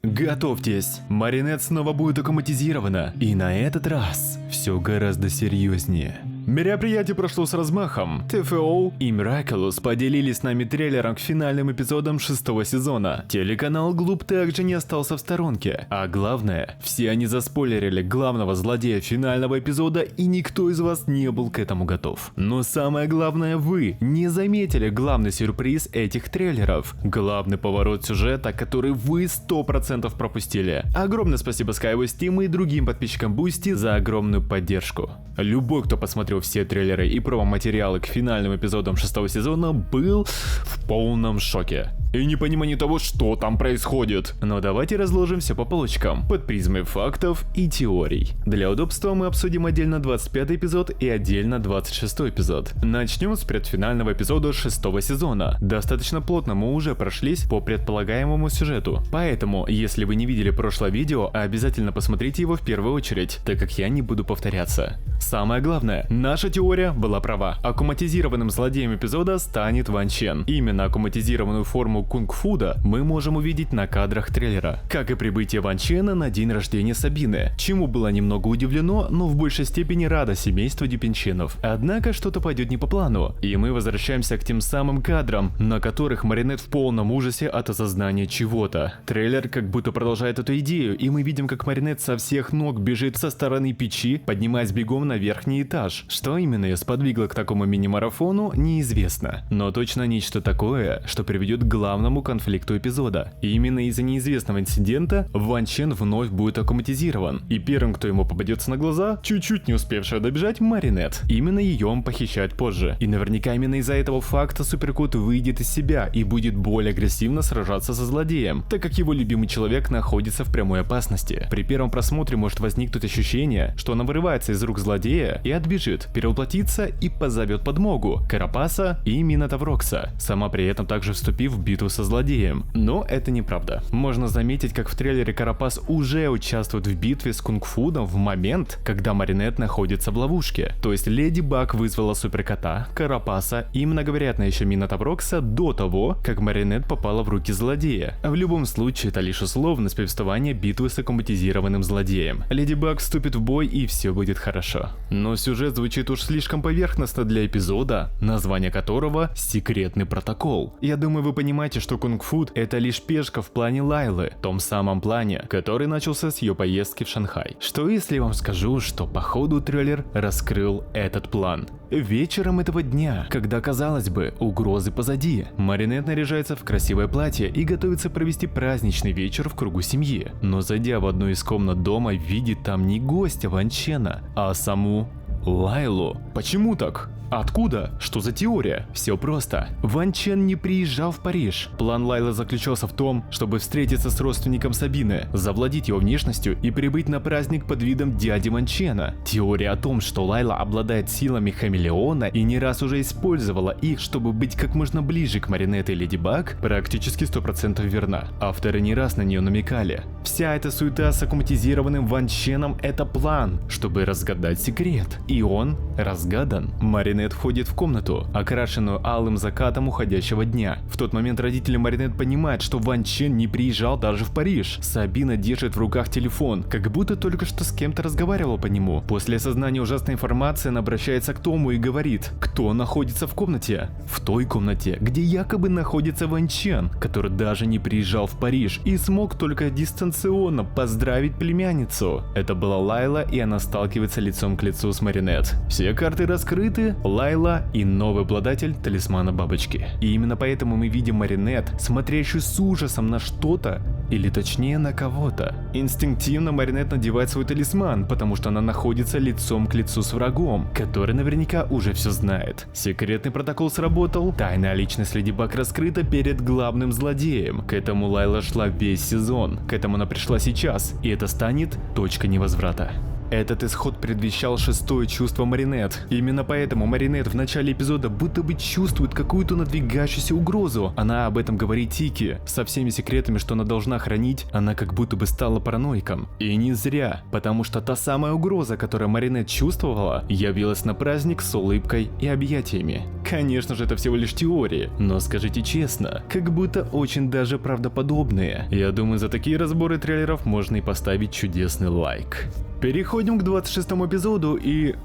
Готовьтесь, Маринет снова будет аккуматизирована, и на этот раз все гораздо серьезнее. Мероприятие прошло с размахом. ТФО и Miraculous поделились с нами трейлером к финальным эпизодам 6-го сезона. Телеканал Глуб также не остался в сторонке. А главное, все они заспойлерили главного злодея финального эпизода, и никто из вас не был к этому готов. Но самое главное, вы не заметили главный сюрприз этих трейлеров. Главный поворот сюжета, который вы 100% пропустили. Огромное спасибо Skyway Steam и другим подписчикам Boosty за огромную поддержку. Любой, кто посмотрел все трейлеры и промо-материалы к финальным эпизодам 6-го сезона, был в полном шоке и непонимании того, что там происходит. Но давайте разложим все по полочкам, под призмой фактов и теорий. Для удобства мы обсудим отдельно 25-й эпизод и отдельно 26-й эпизод. Начнем с предфинального эпизода 6-го сезона. Достаточно плотно мы уже прошлись по предполагаемому сюжету. Поэтому, если вы не видели прошлое видео, обязательно посмотрите его в первую очередь, так как я не буду повторяться. Самое главное, наша теория была права. Аккуматизированным злодеем эпизода станет Ван Чен. Именно аккуматизированную форму кунг-фуда мы можем увидеть на кадрах трейлера, как и прибытие Ван Чена на день рождения Сабины, чему было немного удивлено, но в большей степени радо семейство Дюпинченов. Однако что-то пойдет не по плану, и мы возвращаемся к тем самым кадрам, на которых Маринет в полном ужасе от осознания чего-то. Трейлер как будто продолжает эту идею, и мы видим, как Маринет со всех ног бежит со стороны печи, поднимаясь бегом на верхний этаж. Что именно ее сподвигло к такому мини-марафону, неизвестно, но точно нечто такое, что приведет к главному конфликту эпизода. И именно из-за неизвестного инцидента Ван Чен вновь будет аккуматизирован, и первым, кто ему попадется на глаза, чуть-чуть не успевшая добежать, Маринет. Именно ее он похищает позже, и наверняка именно из-за этого факта Суперкот выйдет из себя и будет более агрессивно сражаться со злодеем, так как его любимый человек находится в прямой опасности. При первом просмотре может возникнуть ощущение, что она вырывается из рук злодея и отбежит, перевоплотится и позовет подмогу Карапаса и Минотаврокса, сама при этом также вступив в битву со злодеем. Но это неправда. Можно заметить, как в трейлере Карапас уже участвует в битве с Кунг-Фудом в момент, когда Маринет находится в ловушке. То есть Леди Баг вызвала Суперкота, Карапаса и многовероятно еще Минотаврокса до того, как Маринет попала в руки злодея. В любом случае, это лишь условность повествования битвы с аккуматизированным злодеем. Леди Баг вступит в бой и все будет хорошо. Но сюжет звучит уж слишком поверхностно для эпизода, название которого «Секретный протокол». Я думаю, вы понимаете, что Кунг-Фуд это лишь пешка в плане Лайлы, том самом плане, который начался с ее поездки в Шанхай. Что если я вам скажу, что по ходу трейлер раскрыл этот план? Вечером этого дня, когда, казалось бы, угрозы позади, Маринет наряжается в красивое платье и готовится провести праздничный вечер в кругу семьи. Но зайдя в одну из комнат дома, видит там не гостя Ван Чена, а саму Лайлу. Почему так? Откуда? Что за теория? Все просто. Ван Чен не приезжал в Париж. План Лайлы заключался в том, чтобы встретиться с родственником Сабины, завладеть его внешностью и прибыть на праздник под видом дяди Ван Чена. Теория о том, что Лайла обладает силами хамелеона и не раз уже использовала их, чтобы быть как можно ближе к Маринет и Леди Баг, практически 100% верна. Авторы не раз на нее намекали. Вся эта суета с аккуматизированным Ван Ченом – это план, чтобы разгадать секрет. И он разгадан. Маринет входит в комнату, окрашенную алым закатом уходящего дня. В тот момент родители Маринет понимают, что Ван Чен не приезжал даже в Париж. Сабина держит в руках телефон, как будто только что с кем-то разговаривал по нему. После осознания ужасной информации она обращается к Тому и говорит, кто находится в комнате. В той комнате, где якобы находится Ван Чен, который даже не приезжал в Париж и смог только дистанционно поздравить племянницу. Это была Лайла, и она сталкивается лицом к лицу с Маринет. Все карты раскрыты, Лайла и новый обладатель талисмана бабочки. И именно поэтому мы видим Маринет, смотрящую с ужасом на что-то, или точнее на кого-то. Инстинктивно Маринет надевает свой талисман, потому что она находится лицом к лицу с врагом, который наверняка уже все знает. Секретный протокол сработал, тайная личность Леди Баг раскрыта перед главным злодеем. К этому Лайла шла весь сезон, к этому она пришла сейчас, и это станет точкой невозврата. Этот исход предвещал шестое чувство Маринет. Именно поэтому Маринет в начале эпизода будто бы чувствует какую-то надвигающуюся угрозу. Она об этом говорит Тики. Со всеми секретами, что она должна хранить, она как будто бы стала параноиком. И не зря, потому что та самая угроза, которую Маринет чувствовала, явилась на праздник с улыбкой и объятиями. Конечно же, это всего лишь теории, но скажите честно, как будто очень даже правдоподобные. Я думаю, за такие разборы трейлеров можно и поставить чудесный лайк. Переходим к 26-му эпизоду и...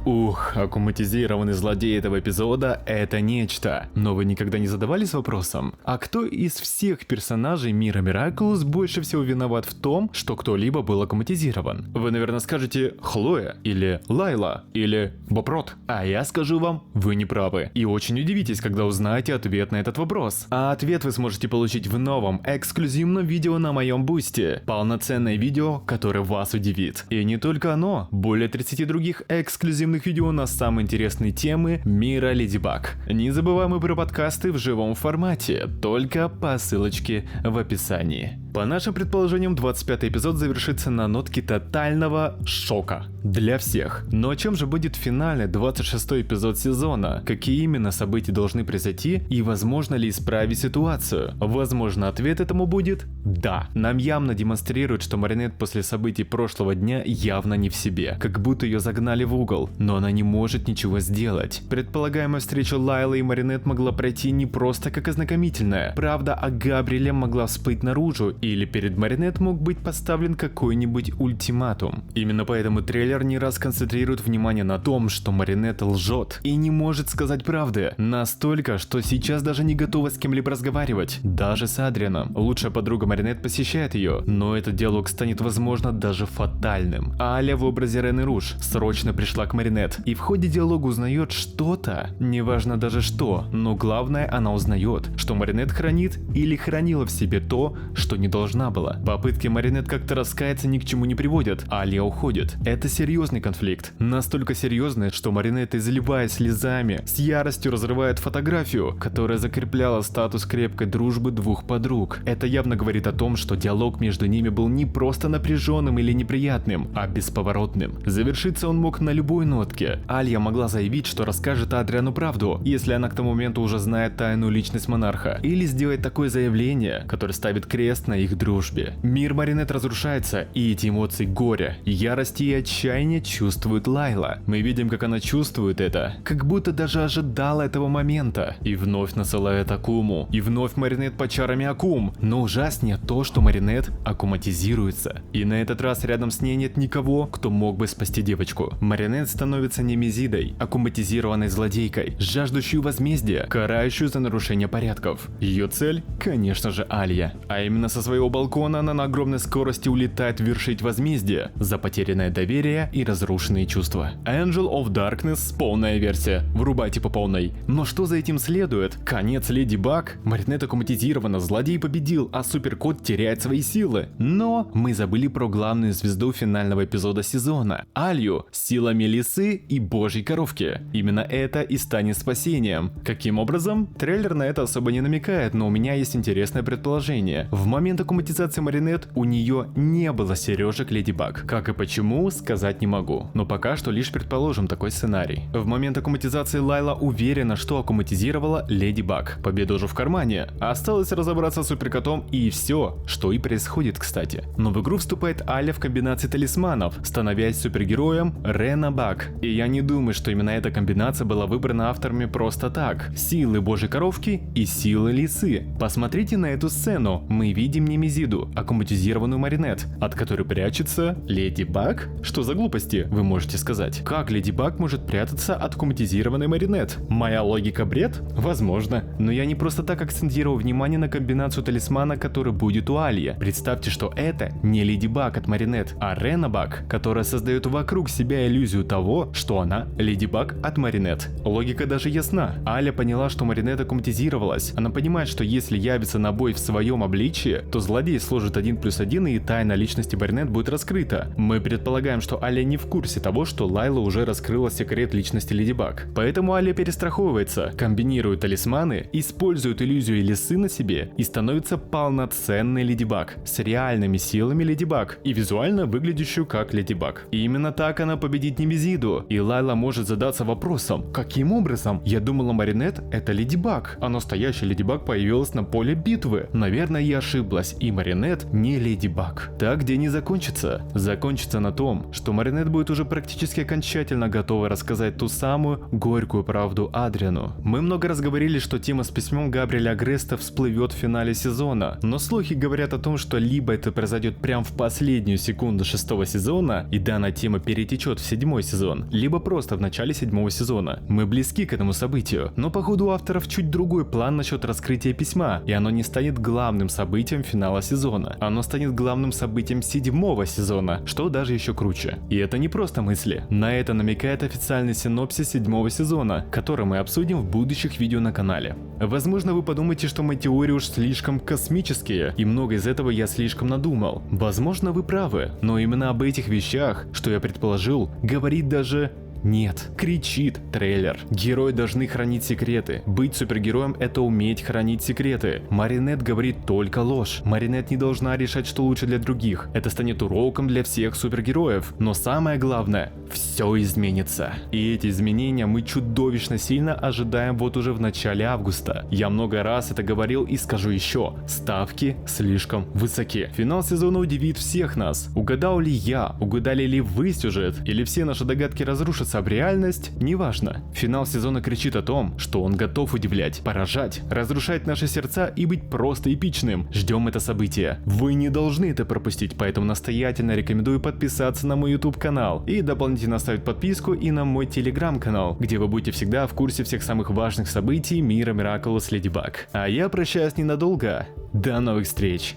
аккуматизированный злодей этого эпизода — это нечто. Но вы никогда не задавались вопросом, а кто из всех персонажей мира Мираculous больше всего виноват в том, что кто-либо был аккуматизирован? Вы, наверное, скажете Хлоя, или Лайла, или Боб Рот. А я скажу вам, вы не правы. И очень удивитесь, когда узнаете ответ на этот вопрос. А ответ вы сможете получить в новом, эксклюзивном видео на моем бусте. Полноценное видео, которое вас удивит. И не только оно, более 30 других эксклюзивных видео на самые интересные темы мира Леди Баг. Не забываем и про подкасты в живом формате, только по ссылочке в описании. По нашим предположениям, 25-й эпизод завершится на нотке тотального шока для всех. Но о чем же будет финальный 26-й эпизод сезона? Какие именно события должны произойти и возможно ли исправить ситуацию? Возможно, ответ этому будет да. Нам явно демонстрируют, что Маринет после событий прошлого дня явно не в себе, как будто ее загнали в угол, но она не может ничего сделать. Предполагаемая встреча Лайлы и Маринет могла пройти не просто как ознакомительная. Правда о Габриэле могла всплыть наружу, или перед Маринет мог быть поставлен какой-нибудь ультиматум. Именно поэтому трейлер не раз концентрирует внимание на том, что Маринет лжет и не может сказать правды. Настолько, что сейчас даже не готова с кем-либо разговаривать, даже с Адрианом. Лучшая подруга Маринет посещает ее, но этот диалог станет, возможно, даже фатальным. Аля в образе Рены Руж срочно пришла к Маринет и в ходе диалога узнает что-то, неважно даже что, но главное, она узнает, что Маринет хранит или хранила в себе то, что не должна была. Попытки Маринет как-то раскаяться ни к чему не приводят, а Аля уходит. Это серьезный конфликт. Настолько серьезный, что Маринет, изливая слезами, с яростью разрывает фотографию, которая закрепляла статус крепкой дружбы двух подруг. Это явно говорит о том, что диалог между ними был не просто напряженным или неприятным, а бесповоротным. Завершиться он мог на любой нотке. Алья могла заявить, что расскажет Адриану правду, если она к тому моменту уже знает тайную личность монарха, или сделать такое заявление, которое ставит крест на их дружбе. Мир Маринет разрушается, и эти эмоции горя, ярости и отчаяния чувствует Лайла. Мы видим, как она чувствует это, как будто даже ожидала этого момента, и вновь насылает Акуму, и вновь Маринет под чарами Акум. Но ужаснее то, что Маринет аккуматизируется, и на этот раз рядом с ней нет никого, кто мог бы спасти девочку. Маринет становится немезидой, аккуматизированной злодейкой, жаждущей возмездия, карающую за нарушение порядков. Ее цель, конечно же, Алья, а именно со своего балкона она на огромной скорости улетает вершить возмездие за потерянное доверие и разрушенные чувства. Angel of Darkness, полная версия, врубайте по полной. Но что за этим следует? Конец Леди Баг? Маринет аккуматизирована, злодей победил, а суперкот теряет свои силы. Но мы забыли про главную звезду финального эпизода сезона, Алью, силами лисы и божьей коровки. Именно это и станет спасением. Каким образом? Трейлер на это особо не намекает, но у меня есть интересное предположение. В момент аккуматизации Маринет у нее не было сережек Леди Баг. Как и почему, сказать не могу. Но пока что лишь предположим такой сценарий. В момент аккуматизации Лайла уверена, что аккуматизировала Леди Баг. Победа уже в кармане. Осталось разобраться с суперкотом и все, что и происходит, кстати. Но в игру вступает Аля в комбинации талисманов, становясь супергероем Рена Баг. И я не думаю, что именно эта комбинация была выбрана авторами просто так. Силы божьей коровки и силы лисы. Посмотрите на эту сцену. Мы видим Немезиду, аккуматизированную Маринет, от которой прячется Леди Баг? Что за глупости, вы можете сказать? Как Леди Баг может прятаться от аккуматизированной Маринет? Моя логика бред? Возможно. Но я не просто так акцентировал внимание на комбинацию талисмана, который будет у Альи. Представьте, что это не Леди Баг от Маринет, а Рена Баг, которая создает вокруг себя иллюзию того, что она Леди Баг от Маринет. Логика даже ясна. Аля поняла, что Маринет аккуматизировалась. Она понимает, что если явится на бой в своем обличии, то злодей сложит 1+1 и тайна личности Маринет будет раскрыта. Мы предполагаем, что Аля не в курсе того, что Лайла уже раскрыла секрет личности Леди Баг. Поэтому Аля перестраховывается, комбинирует талисманы, использует иллюзию лисы на себе и становится полноценной Леди Баг с реальными силами Леди Баг и визуально выглядящую как Леди Баг. И именно так она победит Немезиду. И Лайла может задаться вопросом, каким образом? Я думала, Маринет это Леди Баг, а настоящая Леди Баг появилась на поле битвы. Наверное, я ошиблась. осталась и Маринет, не Леди Баг. Так день не закончится. Закончится на том, что Маринет будет уже практически окончательно готова рассказать ту самую горькую правду Адриану. Мы много раз говорили, что тема с письмом Габриэля Агреста всплывет в финале сезона, но слухи говорят о том, что либо это произойдет прямо в последнюю секунду 6-го сезона, и данная тема перетечет в 7-й сезон, либо просто в начале 7-го сезона. Мы близки к этому событию, но походу у авторов чуть другой план насчет раскрытия письма, и оно не станет главным событием финала сезона. Оно станет главным событием 7-го сезона, что даже еще круче. И это не просто мысли. На это намекает официальный синопсис 7-го сезона, который мы обсудим в будущих видео на канале. Возможно, вы подумаете, что мои теории уж слишком космические, и много из этого я слишком надумал. Возможно, вы правы, но именно об этих вещах, что я предположил, говорит даже... Нет, кричит трейлер. Герои должны хранить секреты. Быть супергероем — это уметь хранить секреты. Маринет говорит только ложь. Маринет не должна решать, что лучше для других. Это станет уроком для всех супергероев. Но самое главное, все изменится. И эти изменения мы чудовищно сильно ожидаем вот уже в начале августа. Я много раз это говорил и скажу еще. Ставки слишком высоки. Финал сезона удивит всех нас. Угадал ли я, угадали ли вы сюжет, или все наши догадки разрушатся об реальность, неважно. Финал сезона кричит о том, что он готов удивлять, поражать, разрушать наши сердца и быть просто эпичным. Ждем это событие. Вы не должны это пропустить, поэтому настоятельно рекомендую подписаться на мой YouTube канал и дополнительно ставить подписку и на мой Telegram канал, где вы будете всегда в курсе всех самых важных событий мира Miraculous Леди Баг. А я прощаюсь ненадолго. До новых встреч!